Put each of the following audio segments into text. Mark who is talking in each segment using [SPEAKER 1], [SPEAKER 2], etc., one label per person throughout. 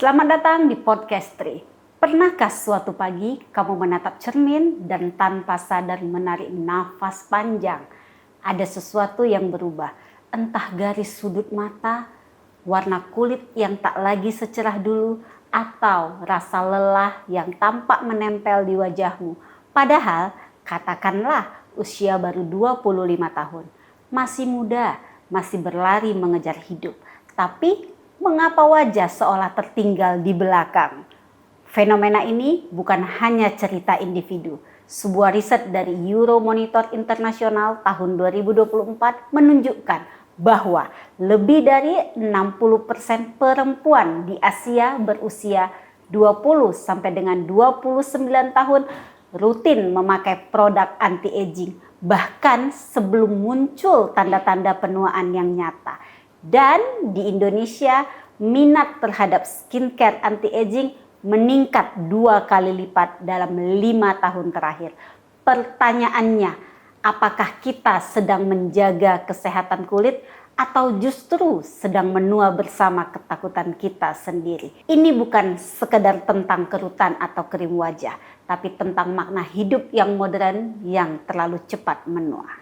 [SPEAKER 1] Selamat datang di Podcast Tri. Pernahkah suatu pagi kamu menatap cermin dan tanpa sadar menarik nafas panjang? Ada sesuatu yang berubah, entah garis sudut mata, warna kulit yang tak lagi secerah dulu, atau rasa lelah yang tampak menempel di wajahmu. Padahal, katakanlah usia baru 25 tahun. Masih muda, masih berlari mengejar hidup. Tapi mengapa wajah seolah tertinggal di belakang? Fenomena ini bukan hanya cerita individu. Sebuah riset dari Euromonitor Internasional tahun 2024 menunjukkan bahwa lebih dari 60% perempuan di Asia berusia 20 sampai dengan 29 tahun rutin memakai produk anti-aging bahkan sebelum muncul tanda-tanda penuaan yang nyata. Dan di Indonesia, minat terhadap skincare anti-aging meningkat 2 kali lipat dalam 5 tahun terakhir. Pertanyaannya, apakah kita sedang menjaga kesehatan kulit atau justru sedang menua bersama ketakutan kita sendiri? Ini bukan sekedar tentang kerutan atau krim wajah, tapi tentang makna hidup yang modern yang terlalu cepat menua.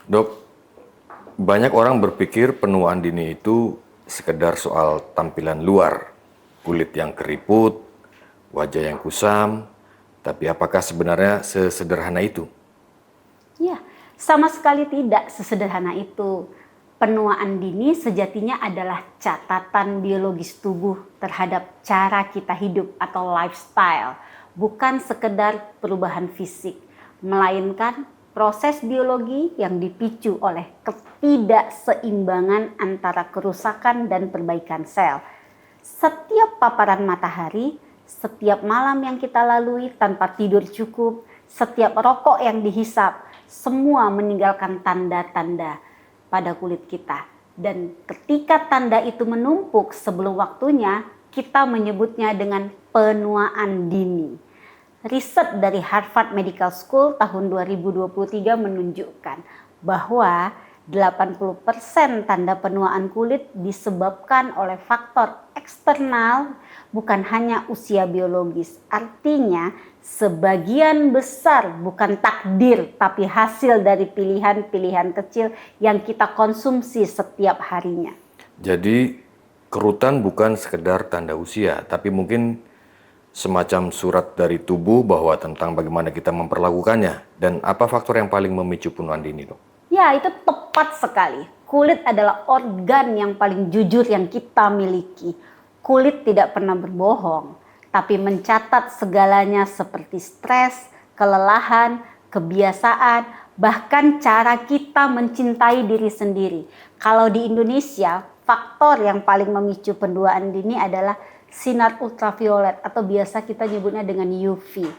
[SPEAKER 2] Dok, banyak orang berpikir penuaan dini itu sekedar soal tampilan luar, kulit yang keriput, wajah yang kusam, tapi apakah sebenarnya sesederhana itu?
[SPEAKER 1] Ya, sama sekali tidak sesederhana itu. Penuaan dini sejatinya adalah catatan biologis tubuh terhadap cara kita hidup atau lifestyle, bukan sekedar perubahan fisik, melainkan proses biologi yang dipicu oleh ketidakseimbangan antara kerusakan dan perbaikan sel. Setiap paparan matahari, setiap malam yang kita lalui tanpa tidur cukup, setiap rokok yang dihisap, semua meninggalkan tanda-tanda pada kulit kita. Dan ketika tanda itu menumpuk sebelum waktunya, kita menyebutnya dengan penuaan dini. Riset dari Harvard Medical School tahun 2023 menunjukkan bahwa 80% tanda penuaan kulit disebabkan oleh faktor eksternal, bukan hanya usia biologis. Artinya, sebagian besar bukan takdir, tapi hasil dari pilihan-pilihan kecil yang kita konsumsi setiap harinya.
[SPEAKER 2] Jadi, kerutan bukan sekedar tanda usia, tapi mungkin semacam surat dari tubuh bahwa tentang bagaimana kita memperlakukannya. Dan apa faktor yang paling memicu penuaan dini, Dok?
[SPEAKER 1] Ya, itu tepat sekali. Kulit adalah organ yang paling jujur yang kita miliki. Kulit tidak pernah berbohong, tapi mencatat segalanya seperti stres, kelelahan, kebiasaan, bahkan cara kita mencintai diri sendiri. Kalau di Indonesia, faktor yang paling memicu penuaan dini adalah sinar ultraviolet atau biasa kita nyebutnya dengan UV.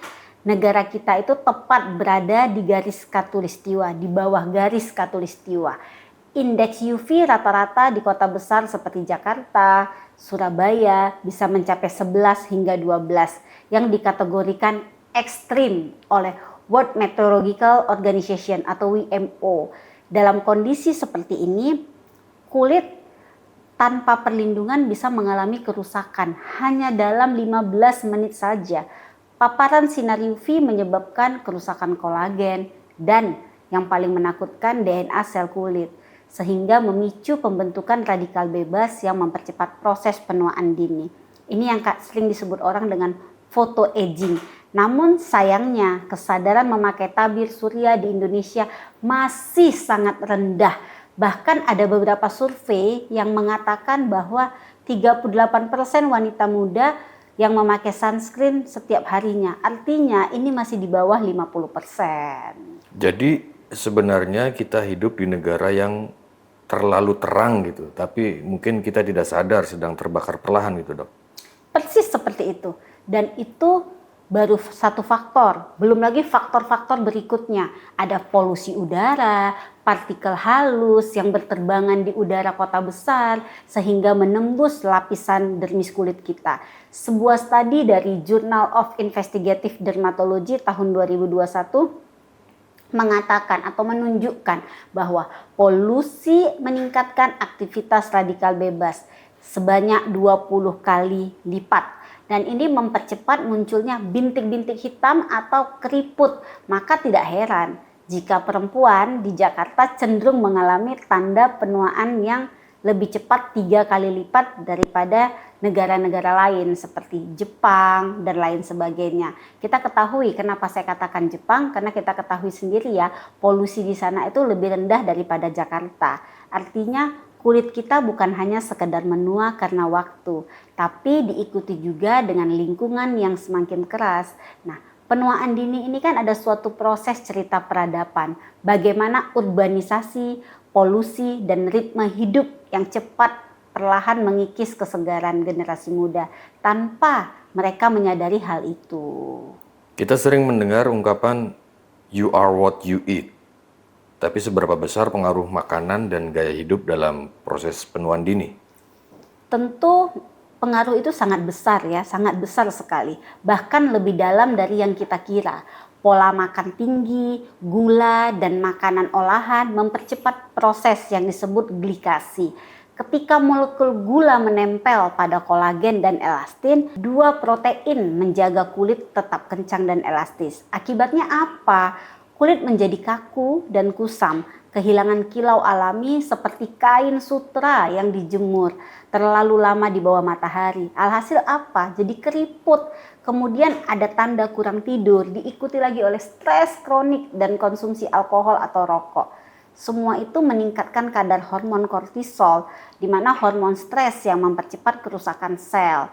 [SPEAKER 1] Negara kita itu tepat berada di garis khatulistiwa, di bawah garis khatulistiwa. Indeks UV rata-rata di kota besar seperti Jakarta, Surabaya bisa mencapai 11 hingga 12 yang dikategorikan ekstrim oleh World Meteorological Organization atau WMO. Dalam kondisi seperti ini, kulit tanpa perlindungan bisa mengalami kerusakan hanya dalam 15 menit saja. Paparan sinar UV menyebabkan kerusakan kolagen dan yang paling menakutkan DNA sel kulit, sehingga memicu pembentukan radikal bebas yang mempercepat proses penuaan dini. Ini yang sering disebut orang dengan photoaging. Namun sayangnya kesadaran memakai tabir surya di Indonesia masih sangat rendah. Bahkan ada beberapa survei yang mengatakan bahwa 38% wanita muda yang memakai sunscreen setiap harinya. Artinya ini masih di bawah 50%.
[SPEAKER 2] Jadi sebenarnya kita hidup di negara yang terlalu terang gitu, tapi mungkin kita tidak sadar sedang terbakar perlahan gitu, Dok.
[SPEAKER 1] Persis seperti itu. Dan itu baru satu faktor, belum lagi faktor-faktor berikutnya. Ada polusi udara, partikel halus yang berterbangan di udara kota besar sehingga menembus lapisan dermis kulit kita. Sebuah studi dari Journal of Investigative Dermatology tahun 2021 mengatakan atau menunjukkan bahwa polusi meningkatkan aktivitas radikal bebas sebanyak 20 kali lipat. Dan ini mempercepat munculnya bintik-bintik hitam atau keriput. Maka tidak heran jika perempuan di Jakarta cenderung mengalami tanda penuaan yang lebih cepat 3 kali lipat daripada negara-negara lain seperti Jepang dan lain sebagainya. Kita ketahui kenapa saya katakan Jepang, karena kita ketahui sendiri ya, polusi di sana itu lebih rendah daripada Jakarta. Artinya kulit kita bukan hanya sekedar menua karena waktu, tapi diikuti juga dengan lingkungan yang semakin keras. Nah, penuaan dini ini kan ada suatu proses cerita peradaban. Bagaimana urbanisasi, polusi, dan ritme hidup yang cepat perlahan mengikis kesegaran generasi muda tanpa mereka menyadari hal itu.
[SPEAKER 2] Kita sering mendengar ungkapan "you are what you eat". Tapi seberapa besar pengaruh makanan dan gaya hidup dalam proses penuaan dini?
[SPEAKER 1] Tentu pengaruh itu sangat besar ya, sangat besar sekali. Bahkan lebih dalam dari yang kita kira. Pola makan tinggi, gula, dan makanan olahan mempercepat proses yang disebut glikasi. Ketika molekul gula menempel pada kolagen dan elastin, dua protein menjaga kulit tetap kencang dan elastis. Akibatnya apa? Kulit menjadi kaku dan kusam, kehilangan kilau alami seperti kain sutra yang dijemur terlalu lama di bawah matahari. Alhasil apa? Jadi keriput. Kemudian ada tanda kurang tidur, diikuti lagi oleh stres kronik dan konsumsi alkohol atau rokok. Semua itu meningkatkan kadar hormon kortisol, di mana hormon stres yang mempercepat kerusakan sel.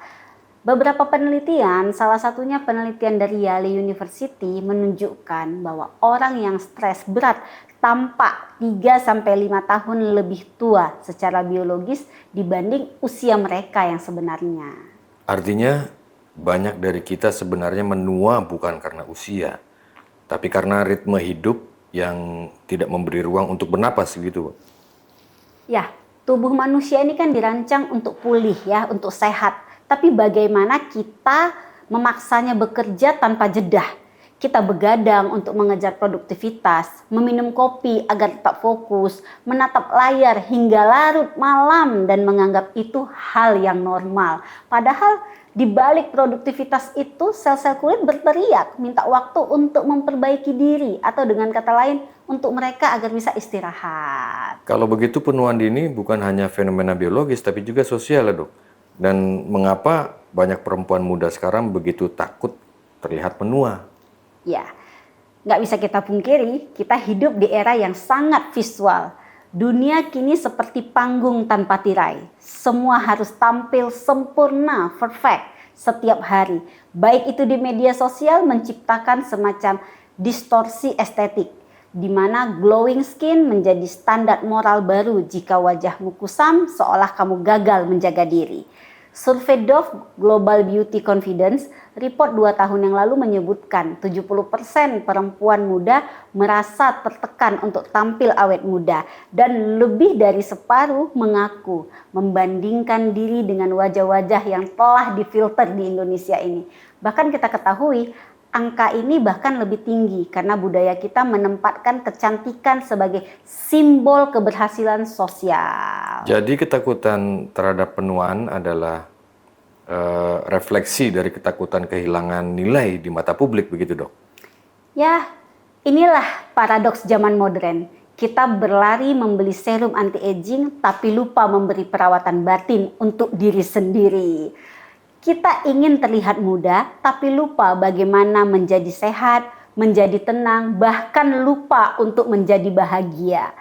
[SPEAKER 1] Beberapa penelitian, salah satunya penelitian dari Yale University menunjukkan bahwa orang yang stres berat tampak 3-5 tahun lebih tua secara biologis dibanding usia mereka yang sebenarnya.
[SPEAKER 2] Artinya banyak dari kita sebenarnya menua bukan karena usia, tapi karena ritme hidup yang tidak memberi ruang untuk bernapas gitu.
[SPEAKER 1] Ya, tubuh manusia ini kan dirancang untuk pulih ya, untuk sehat. Tapi bagaimana kita memaksanya bekerja tanpa jeda? Kita begadang untuk mengejar produktivitas, meminum kopi agar tetap fokus, menatap layar hingga larut malam dan menganggap itu hal yang normal. Padahal di balik produktivitas itu sel-sel kulit berteriak minta waktu untuk memperbaiki diri atau dengan kata lain untuk mereka agar bisa istirahat.
[SPEAKER 2] Kalau begitu penuaan dini bukan hanya fenomena biologis tapi juga sosial ya dok. Dan mengapa banyak perempuan muda sekarang begitu takut terlihat menua?
[SPEAKER 1] Ya, nggak bisa kita pungkiri, kita hidup di era yang sangat visual. Dunia kini seperti panggung tanpa tirai. Semua harus tampil sempurna, perfect setiap hari. Baik itu di media sosial menciptakan semacam distorsi estetik, di mana glowing skin menjadi standar moral baru jika wajahmu kusam seolah kamu gagal menjaga diri. Survei Dove Global Beauty Confidence report 2 tahun yang lalu menyebutkan 70% perempuan muda merasa tertekan untuk tampil awet muda dan lebih dari separuh mengaku membandingkan diri dengan wajah-wajah yang telah difilter di Indonesia ini. Bahkan kita ketahui angka ini bahkan lebih tinggi karena budaya kita menempatkan kecantikan sebagai simbol keberhasilan sosial.
[SPEAKER 2] Jadi ketakutan terhadap penuaan adalah refleksi dari ketakutan kehilangan nilai di mata publik begitu dok?
[SPEAKER 1] Ya, inilah paradoks zaman modern. Kita berlari membeli serum anti-aging tapi lupa memberi perawatan batin untuk diri sendiri. Kita ingin terlihat muda tapi lupa bagaimana menjadi sehat, menjadi tenang, bahkan lupa untuk menjadi bahagia.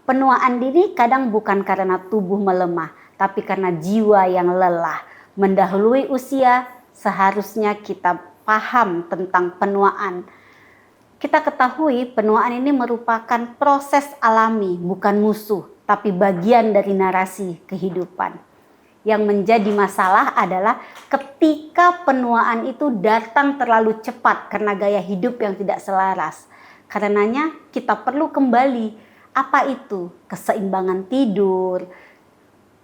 [SPEAKER 1] Penuaan dini kadang bukan karena tubuh melemah, tapi karena jiwa yang lelah. Mendahului usia, seharusnya kita paham tentang penuaan. Kita ketahui penuaan ini merupakan proses alami, bukan musuh, tapi bagian dari narasi kehidupan. Yang menjadi masalah adalah ketika penuaan itu datang terlalu cepat karena gaya hidup yang tidak selaras. Karenanya kita perlu kembali Apa itu? Keseimbangan tidur,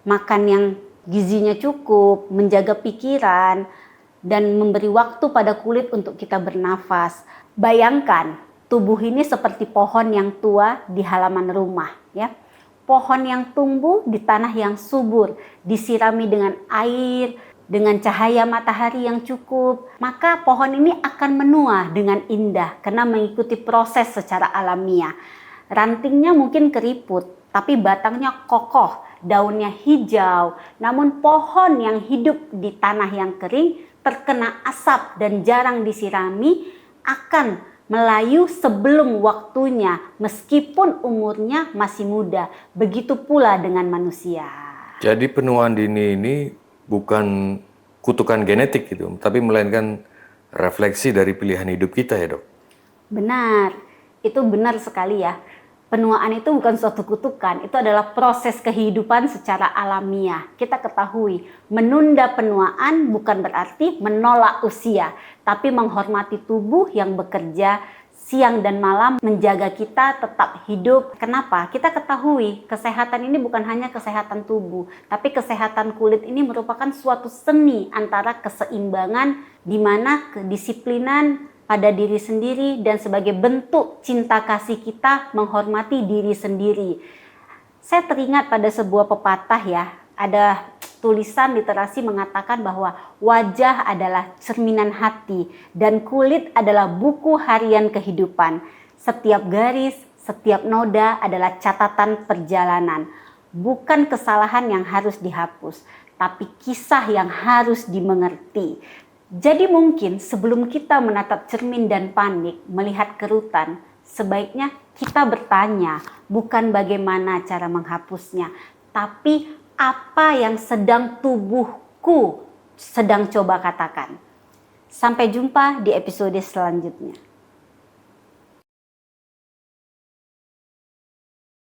[SPEAKER 1] makan yang gizinya cukup, menjaga pikiran, dan memberi waktu pada kulit untuk kita bernafas. Bayangkan, tubuh ini seperti pohon yang tua di halaman rumah, ya. Pohon yang tumbuh di tanah yang subur, disirami dengan air, dengan cahaya matahari yang cukup, maka pohon ini akan menua dengan indah karena mengikuti proses secara alamiah. Rantingnya mungkin keriput, tapi batangnya kokoh, daunnya hijau. Namun pohon yang hidup di tanah yang kering, terkena asap dan jarang disirami, akan melayu sebelum waktunya meskipun umurnya masih muda. Begitu pula dengan manusia.
[SPEAKER 2] Jadi penuaan dini ini bukan kutukan genetik gitu, tapi melainkan refleksi dari pilihan hidup kita ya, Dok?
[SPEAKER 1] Benar, itu benar sekali ya. Penuaan itu bukan suatu kutukan, itu adalah proses kehidupan secara alamiah. Kita ketahui, menunda penuaan bukan berarti menolak usia, tapi menghormati tubuh yang bekerja siang dan malam menjaga kita tetap hidup. Kenapa? Kita ketahui kesehatan ini bukan hanya kesehatan tubuh, tapi kesehatan kulit ini merupakan suatu seni antara keseimbangan di mana kedisiplinan pada diri sendiri dan sebagai bentuk cinta kasih kita menghormati diri sendiri. Saya teringat pada sebuah pepatah ya, ada tulisan literasi mengatakan bahwa wajah adalah cerminan hati dan kulit adalah buku harian kehidupan. Setiap garis, setiap noda adalah catatan perjalanan. Bukan kesalahan yang harus dihapus, tapi kisah yang harus dimengerti. Jadi mungkin sebelum kita menatap cermin dan panik melihat kerutan, sebaiknya kita bertanya bukan bagaimana cara menghapusnya, tapi apa yang sedang tubuhku sedang coba katakan. Sampai jumpa di episode selanjutnya.